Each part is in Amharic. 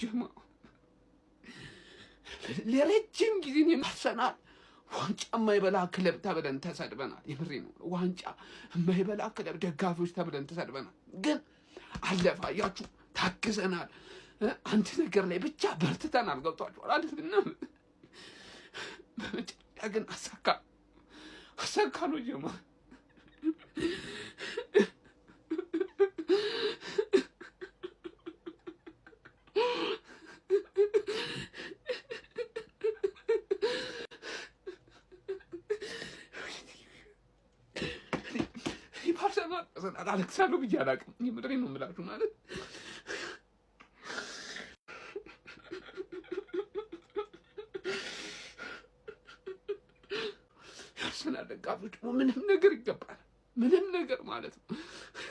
ጀማ ለረጅም ጊዜ አርሰናል ዋንጫ የማይበላ ክለብ ተብለን ተሰድበናል። የምሬ ነው። ዋንጫ የማይበላ ክለብ ደጋፊዎች ተብለን ተሰድበናል። ግን አለፈ። አያችሁ፣ ታግዘናል። አንድ ነገር ላይ ብቻ በርትተናል። ገብቷችኋል አይደል? በመጨረሻ ግን አሳካ ነው ጀማ። አለቅሳለሁ ብዬ አላውቅም። የምሬ ነው የምላችሁ ማለት የአርሰናል ደጋፊዎች ምንም ነገር ይገባል። ምንም ነገር ማለት ነው።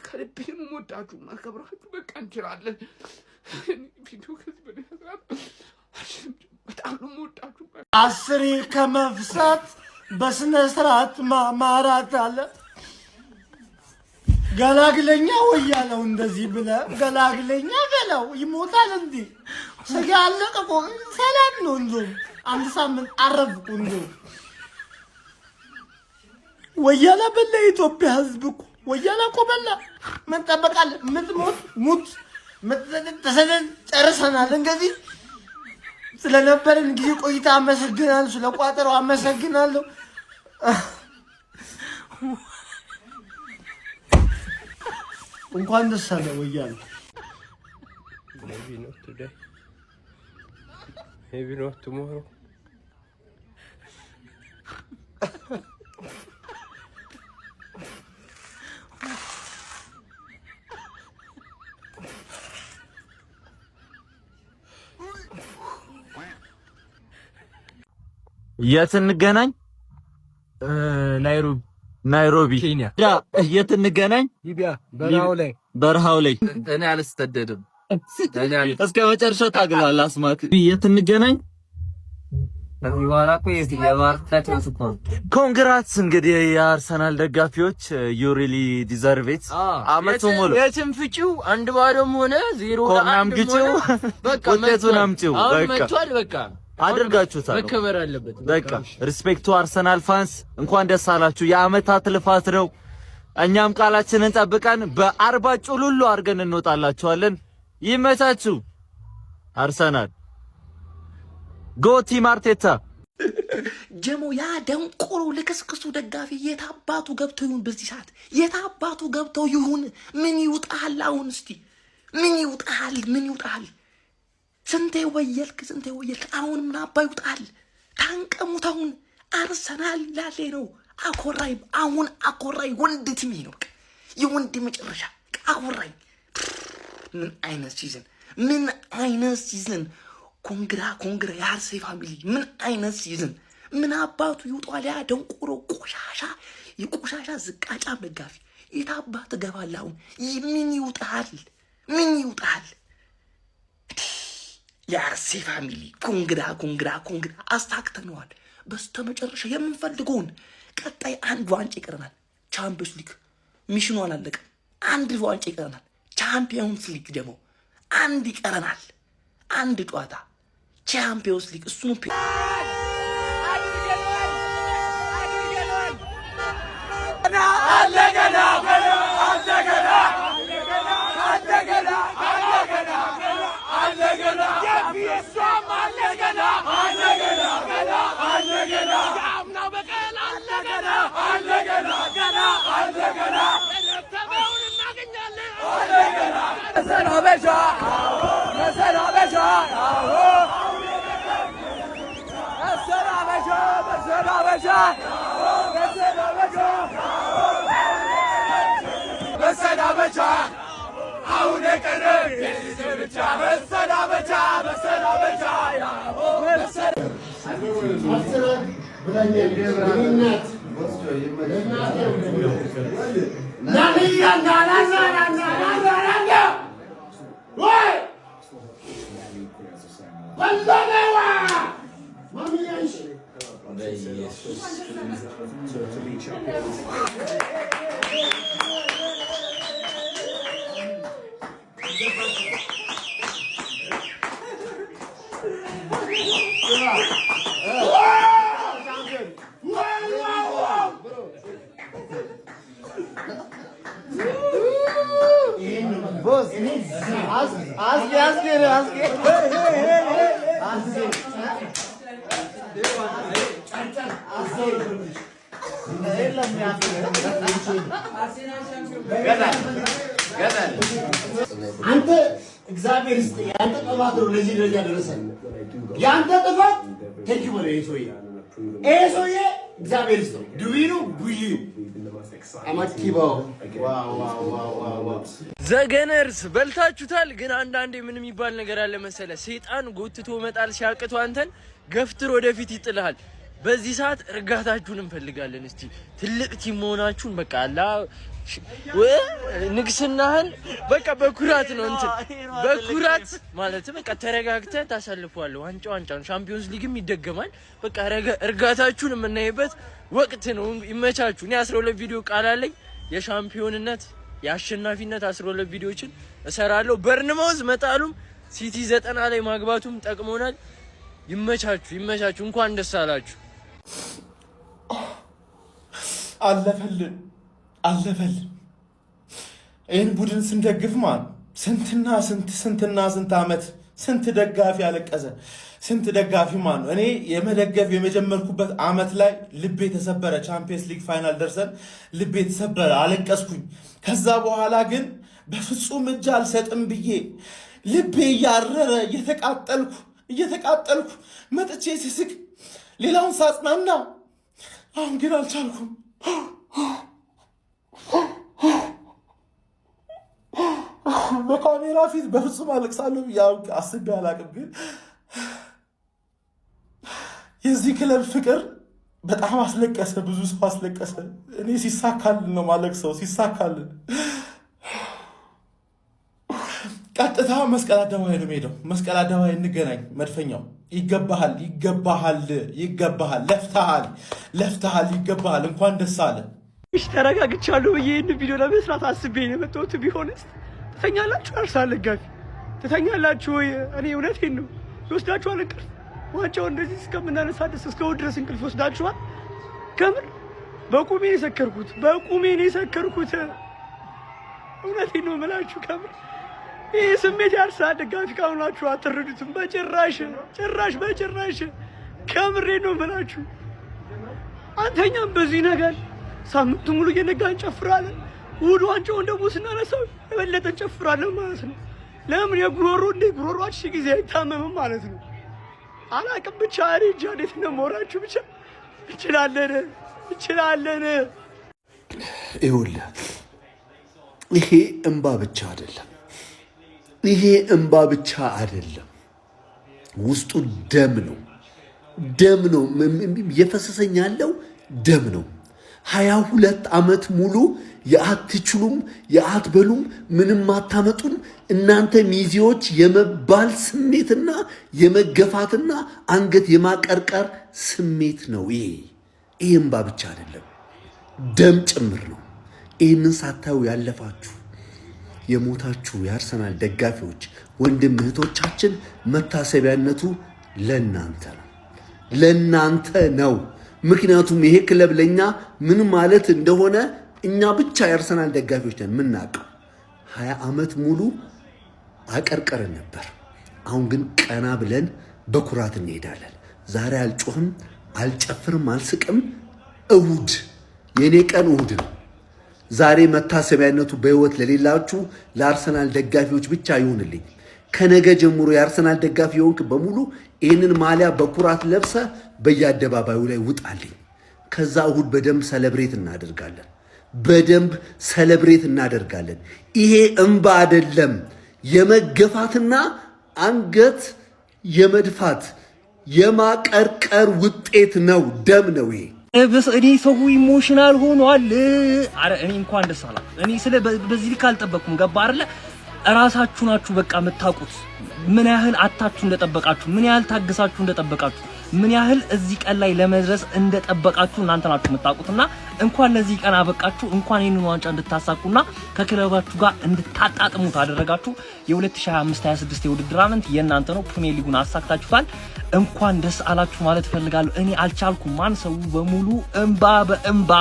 ከልቤ ነው የምወዳችሁ ማከብራችሁ። በቃ እንችላለን። ቪዲዮ ከዚህ በላይ በጣም ነው የምወዳችሁ። አስሬ ከመፍሳት በስነ ስርዓት ማማራት አለ። ገላግለኛ ወያለው እንደዚህ ብለህ ገላግለኛ በለው ይሞታል እንዴ? ስጋ አለቀ እኮ ሰላም ነው። እንደውም አንድ ሳምንት አረፍኩ። እንደውም ወያላ በላ የኢትዮጵያ ሕዝብ እኮ ወያላ እኮ በላ። ምን ጠበቃለህ? ሙት ተሰደን ጨርሰናል። እንግዲህ ስለነበረን ጊዜ ቆይታ አመሰግናለሁ። ስለቋጠረው አመሰግናለሁ። እንኳን ደስ አለ ወያኔ። Maybe not today. Maybe not tomorrow. የት እንገናኝ? ናይሮቢ ኬንያ። የት እንገናኝ? ሊቢያ በረሃው ላይ። እኔ አልስተደድም። እስከ መጨረሻው ታግሏል አስማት። የት እንገናኝ? ኮንግራትስ እንግዲህ የአርሰናል ደጋፊዎች ዩ ሪሊ ዲዘርቭ ኢት። አመቱ ሙሉ የትም ፍጪው 1-0 ሆነ 0 ኮርናምጪው ውጤቱን አምጪው በቃ አድርጋችሁታል። መከበር አለበት። በቃ ሪስፔክት ቱ አርሰናል ፋንስ፣ እንኳን ደስ አላችሁ። የአመታት ልፋት ነው። እኛም ቃላችንን ጠብቀን በ40 ጩሉሉ አድርገን እንወጣላችኋለን። ይመቻችሁ። አርሰናል ጎ ቲም አርቴታ። ጀሞ ያ ደንቆሮ ልክስክሱ ደጋፊ የታባቱ ገብተው ይሁን በዚህ ሰዓት የታባቱ ገብተው ይሁን። ምን ይውጣል አሁን? እስቲ ምን ይውጣል? ስንቴ ወየልክ አሁን ምን አባ ይውጣል? ታንቀሙት። አሁን አርሰናል ላሌ ነው። አኮራይ ወንድ ቲም ነው። በቃ የወንድ መጨረሻ አኮራይ። ምን አይነት ሲዝን! ኮንግራ የአርሴ ፋሚሊ ምን አይነት ሲዝን! ምን አባቱ ይውጣል? ያ ደንቆሮ የቆሻሻ ዝቃጫም ደጋፊ የታባት ገባል። አሁን ምን ይውጣል? የአርሴ ፋሚሊ ኮንግራ አስታክተነዋል። በስተመጨረሻ የምንፈልገውን ቀጣይ አንድ ዋንጫ ይቀረናል። ቻምፒዮንስ ሊግ ሚሽኑ አላለቀም። አንድ ዋንጫ ይቀረናል። ቻምፒዮንስ ሊግ ደግሞ አንድ ይቀረናል። አንድ ጨዋታ ቻምፒዮንስ ሊግ እሱኑ አንተ እግዚአብሔር ይስጥ ያንተ ጥፋት ነው ለዚህ ደረጃ ደረሰን። ያንተ ጥፋት ተኪወለ ኤሶዬ እግዚአብሔር ይስጥ ዱቢኑ ቡዩ አማቲባው ዋው ዘገነርስ በልታችሁታል። ግን አንዳንዴ ምን የሚባል ነገር አለ መሰለ፣ ሰይጣን ጎትቶ መጣል ሲያቅቱ አንተን ገፍትር ወደፊት ይጥልሃል። በዚህ ሰዓት እርጋታችሁን እንፈልጋለን። እስቲ ትልቅ ቲም መሆናችሁን በቃ አላ ንግስናህን በቃ በኩራት ነው እንትን በኩራት ማለት በቃ ተረጋግተህ ታሳልፈዋለህ። ዋንጫ ነው፣ ሻምፒዮንስ ሊግም ይደገማል። በቃ እርጋታችሁን የምናይበት ወቅት ነው። ይመቻችሁ። እኔ 12 ቪዲዮ ቃል አለኝ የሻምፒዮንነት የአሸናፊነት 12 ቪዲዮችን እሰራለሁ። በርንማውዝ መጣሉም ሲቲ 90 ላይ ማግባቱም ጠቅሞናል። ይመቻችሁ። እንኳን ደስ አላችሁ። አለፈልን። ይህን ቡድን ስንደግፍ ማለት ስንትና ስንት ዓመት ስንት ደጋፊ አለቀሰ። ስንት ደጋፊ ማለት እኔ የመደገፍ የመጀመርኩበት ዓመት ላይ ልቤ ተሰበረ። ቻምፒየንስ ሊግ ፋይናል ደርሰን ልቤ ተሰበረ፣ አለቀስኩኝ። ከዛ በኋላ ግን በፍጹም እጅ አልሰጥም ብዬ ልቤ እያረረ እየተቃጠልኩ መጥቼ ስስቅ ሌላውን ሳጽናና፣ አሁን ግን አልቻልኩም። በካሜራ ፊት በፍጹም አለቅሳለሁ አስቤ አላቅም። ግን የዚህ ክለብ ፍቅር በጣም አስለቀሰ፣ ብዙ ሰው አስለቀሰ። እኔ ሲሳካልን ነው ማለቅሰው፣ ሲሳካልን ቀጥታ መስቀል አደባባይ ነው የምሄደው። መስቀል አደባባይ እንገናኝ። መድፈኛው ይገባሃል፣ ለፍተሃል፣ ይገባሃል። እንኳን ደስ አለ። እሺ ተረጋግቻለሁ ብዬ ይህን ቪዲዮ ለመስራት አስቤ ነው የመጣሁት። ቢሆንስ ትተኛላችሁ? አርሰናል ደጋፊ ትተኛላችሁ ወይ? እኔ እውነቴን ነው። ይወስዳችኋል እንቅልፍ። ዋንጫው እንደዚህ እስከምናነሳ ድረስ እስከ እሑድ ድረስ እንቅልፍ ይወስዳችኋል። ከምር በቁሜ ነው የሰከርኩት። እውነቴን ነው የምላችሁ ከምር ይህ ስሜት የአርሰናል ደጋፊ ካሁናችሁ አትረዱትም በጭራሽ። ከምሬ ነው የምላችሁ። አንተኛም በዚህ ነገር ሳምንቱ ሙሉ እየነጋ እንጨፍራለን። እሑድ ዋንጫውን ደግሞ ስናነሳው የበለጠ እንጨፍራለን ማለት ነው። ለምን ጉሮሯችሁ ጊዜ አይታመምም ማለት ነው። አላቅም ብቻ እኔ እንጃ እንዴት እንደምወራችሁ ብቻ እንችላለን። ይኸውልህ ይሄ እንባ ብቻ አይደለም፣ ውስጡ ደም ነው እየፈሰሰኝ ያለው ደም ነው። 22 ዓመት ሙሉ የአትችሉም የአትበሉም ምንም አታመጡም እናንተ ሚዜዎች የመባል ስሜትና የመገፋትና አንገት የማቀርቀር ስሜት ነው። ይሄ እንባ ብቻ አይደለም፣ ደም ጭምር ነው። ይህንን ሳታዩ ያለፋችሁ የሞታችሁ የአርሰናል ደጋፊዎች ወንድም እህቶቻችን መታሰቢያነቱ ለናንተ ነው። ምክንያቱም ይሄ ክለብ ለኛ ምን ማለት እንደሆነ እኛ ብቻ የአርሰናል ደጋፊዎች ነን የምናውቀው። 20 ዓመት ሙሉ አቀርቀረን ነበር። አሁን ግን ቀና ብለን በኩራት እንሄዳለን። ዛሬ አልጮህም፣ አልጨፍርም፣ አልስቅም። እሑድ የኔ ቀን እሑድ ነው። ዛሬ መታሰቢያነቱ በህይወት ለሌላችሁ ለአርሰናል ደጋፊዎች ብቻ ይሁንልኝ። ከነገ ጀምሮ የአርሰናል ደጋፊ የሆንክ በሙሉ ይህንን ማሊያ በኩራት ለብሰ በየአደባባዩ ላይ ውጣልኝ። ከዛ እሑድ በደንብ ሰለብሬት እናደርጋለን። ይሄ እንባ አይደለም፣ የመገፋትና አንገት የመድፋት የማቀርቀር ውጤት ነው። ደም ነው ይሄ። እኔ ሰው ኢሞሽናል ሆኗል። አረ እኔ እንኳን ደስ አላ። እኔ በዚህ ልክ አልጠበቅኩም። ገባ አይደለ? እራሳችሁ ናችሁ በቃ የምታውቁት ምን ያህል አታችሁ እንደጠበቃችሁ፣ ምን ያህል ታግሳችሁ እንደጠበቃችሁ። ምን ያህል እዚህ ቀን ላይ ለመድረስ እንደጠበቃችሁ እናንተ ናችሁ የምታውቁትና እንኳን ለዚህ ቀን አበቃችሁ። እንኳን ይሄንን ዋንጫ እንድታሳኩና ከክለባችሁ ጋር እንድታጣጥሙ ታደረጋችሁ። የ2025-26 የውድድር ዓመት የእናንተ ነው። ፕሪሚየር ሊጉን አሳክታችኋል። እንኳን ደስ አላችሁ ማለት ፈልጋለሁ። እኔ አልቻልኩም። ማን ሰው በሙሉ እንባ በእንባ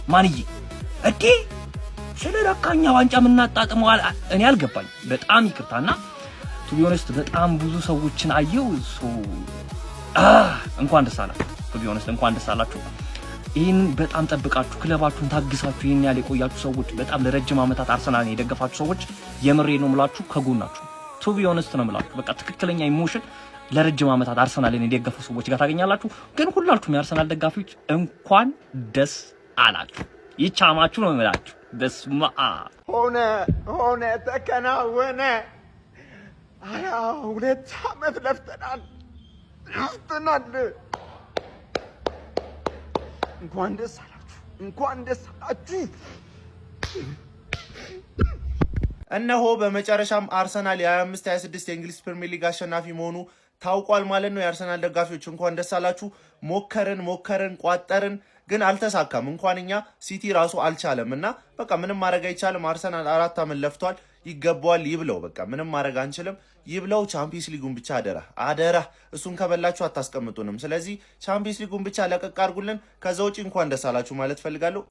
ማንዬ እዴ ስለለካኛ ዋንጫ ምናጣጥመው እኔ አልገባኝ። በጣም ይቅርታና ቱ ቢ ኦነስት በጣም ብዙ ሰዎችን አየው። እንኳን ደስ አላችሁ። ቱ ቢ ኦነስት እንኳን ደስ አላችሁ። ይሄን በጣም ጠብቃችሁ ክለባችሁን ታግሳችሁ ይሄን ያለ የቆያችሁ ሰዎች፣ በጣም ለረጅም ዓመታት አርሰናልን የደገፋችሁ ሰዎች የምሬ ነው የምላችሁ ከጎናችሁ። ቱ ቢ ኦነስት ነው የምላችሁ። በቃ ትክክለኛ ኢሞሽን ለረጅም ዓመታት አርሰናልን የደገፉ ሰዎች ጋር ታገኛላችሁ። ግን ሁላችሁም የአርሰናል ደጋፊዎች እንኳን ደስ አላችሁ። ይቻማችሁ ነው የምላችሁ። በስመ አብ ሆነ ተከናወነ። 22 ዓመት ለፍተናል። እንኳን ደስ አላችሁ፣ እንኳን ደስ አላችሁ። እነሆ በመጨረሻም አርሰናል የ25-26 የእንግሊዝ ፕሪሚየር ሊግ አሸናፊ መሆኑ ታውቋል ማለት ነው። የአርሰናል ደጋፊዎች እንኳን ደስ አላችሁ። ሞከርን ቋጠርን ግን አልተሳካም። እንኳን እኛ ሲቲ ራሱ አልቻለም እና በቃ ምንም ማድረግ አይቻልም። አርሰናል 4 ዓመት ለፍቷል። ይገባዋል። ይብለው። በቃ ምንም ማድረግ አንችልም። ይብለው። ቻምፒየንስ ሊጉን ብቻ አደራ እሱን ከበላችሁ አታስቀምጡንም። ስለዚህ ቻምፒየንስ ሊጉን ብቻ ለቀቅ አድርጉልን። ከዛ ውጪ እንኳን ደስ አላችሁ ማለት ፈልጋለሁ።